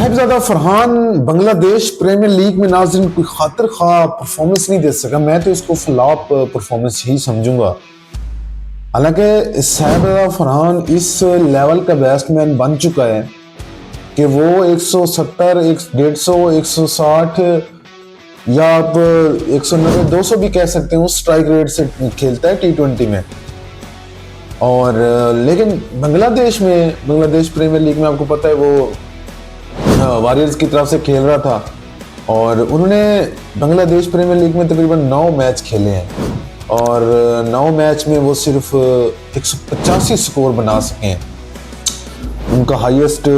Sahibzada Farhan Bangladesh premiere league में नाज़रीन कोई खातिर खा परफॉर्मेंस नहीं दे सका। मैं तो इसको फ्लॉप परफॉर्मेंस ही समझूंगा। हालांकि साहिबजादा फरहान इस लेवल का बैट्समैन बन चुका है कि वो 170, 150, 160 या आप 190, 200 भी कह सकते हैं उस स्ट्राइक रेट से खेलता है T20 में। और लेकिन बांग्लादेश प्रीमियर लीग में आपको पता है वो वॉरियर्स की तरफ से खेल रहा था और उन्होंने बांग्लादेश प्रीमियर लीग में तकरीबन 9 मैच खेले हैं और 9 मैच में वो सिर्फ 185 स्कोर बना सके हैं। उनका हाईएस्ट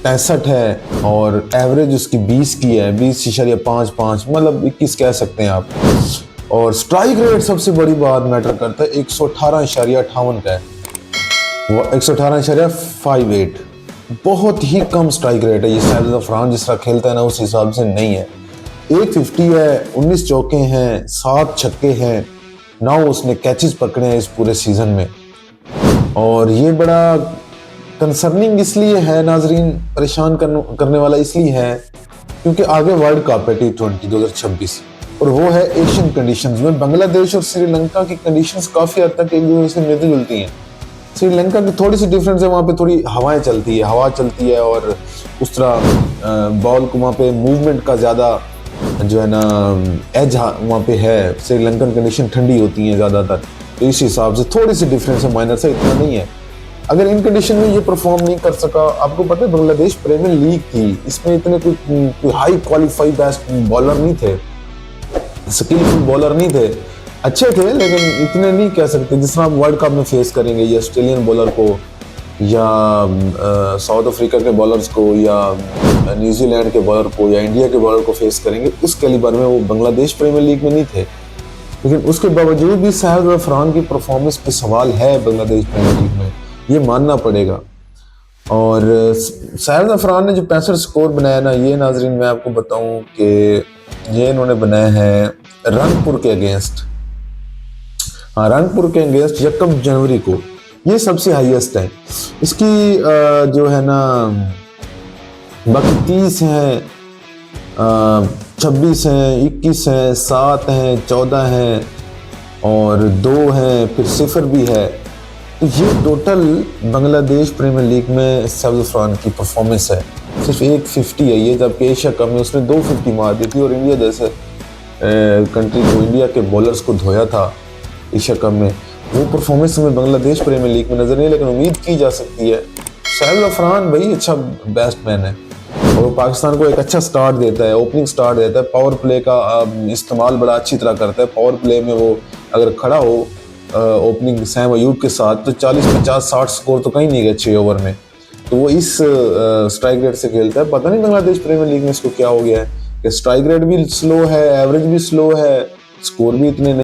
65 है और एवरेज उसकी 20 की है, 20.55, मतलब 21 कह सकते हैं आप। और स्ट्राइक रेट सबसे बड़ी बात मैटर करता है, 118.58 का है, वो 118.58, बहुत ही कम स्ट्राइक रेट है। ये साहिबजादा फरहान जिस तरह खेलता है ना उस हिसाब से नहीं है। 150 है, 19 चौके हैं, 7 छक्के हैं, 9 उसने कैचेस पकड़े हैं इस पूरे सीजन में। और ये बड़ा कंसर्निंग इसलिए है नाजरीन, परेशान करने वाला इसलिए है क्योंकि आगे वर्ल्ड कप है T20 2026 और वो है एशियन कंडीशंस में। बांग्लादेश और श्रीलंका की कंडीशंस काफी हद तक एक दूसरे से मिलती जुलती हैं। श्रीलंका की थोड़ी सी डिफरेंस है, वहाँ पे थोड़ी हवा चलती है और उस तरह बॉल को वहाँ पे मूवमेंट का ज़्यादा जो है ना एज वहाँ पे है। श्रीलंकन कंडीशन ठंडी होती है ज़्यादातर, तो इस हिसाब से थोड़ी सी डिफरेंस है, माइनर से, इतना नहीं है। अगर इन कंडीशन में ये परफॉर्म नहीं कर सका, आपको पता है बांग्लादेश प्रीमियर लीग थी, इसमें इतने कोई हाई क्वालिफाइड बेस्ट बॉलर नहीं थे, स्किलफुल बॉलर नहीं थे, अच्छे थे लेकिन इतने नहीं कह सकते जिस तरह आप वर्ल्ड कप में फेस करेंगे या ऑस्ट्रेलियन बॉलर को या साउथ अफ्रीका के बॉलर्स को या न्यूजीलैंड के बॉलर को या इंडिया के बॉलर को फेस करेंगे, उस कैलिबर में वो बांग्लादेश प्रीमियर लीग में नहीं थे। लेकिन उसके बावजूद भी साहिबजादा फरहान की परफॉर्मेंस पे सवाल है बांग्लादेश प्रीमियर लीग में, ये मानना पड़ेगा। और साहिबजादा फरहान ने जो 65 स्कोर बनाया ना, ये नाजरीन मैं आपको बताऊं कि ये इन्होंने बनाया है रंगपुर के अगेंस्ट, रंगपुर के अगेंस्ट 1 जनवरी को, ये सबसे हाईएस्ट है। इसकी जो है ना बाकी 30 हैं, 26 हैं, 21 हैं, 7 हैं, 14 हैं और 2 हैं, फिर 0 भी है। तो ये टोटल बांग्लादेश प्रीमियर लीग में साहिबजादा फरहान की परफॉर्मेंस है। सिर्फ 150 है ये, जबकि एशिया कप में उसने 250 मार दी थी और इंडिया जैसे कंट्री को, इंडिया के बॉलर्स को धोया था एशिया कप में। वो परफॉर्मेंस में बांग्लादेश प्रीमियर लीग में नजर नहीं, लेकिन उम्मीद की जा सकती है। साहिबजादा फरहान भाई अच्छा बैट्समैन है और वो पाकिस्तान को एक अच्छा स्टार्ट देता है, ओपनिंग स्टार्ट देता है, पावर प्ले का इस्तेमाल बड़ा अच्छी तरह करता है। पावर प्ले में वो अगर खड़ा हो ओपनिंग सैम अयूब के साथ तो 40, 50, 60 स्कोर तो कहीं नहीं गए 6 ओवर में। तो वो इस स्ट्राइक रेट से खेलता है। पता नहीं बांग्लादेश प्रीमियर लीग में इसको क्या हो गया है कि स्ट्राइक रेट भी स्लो है, एवरेज भी स्लो है, स्कोर भी इतने नहीं।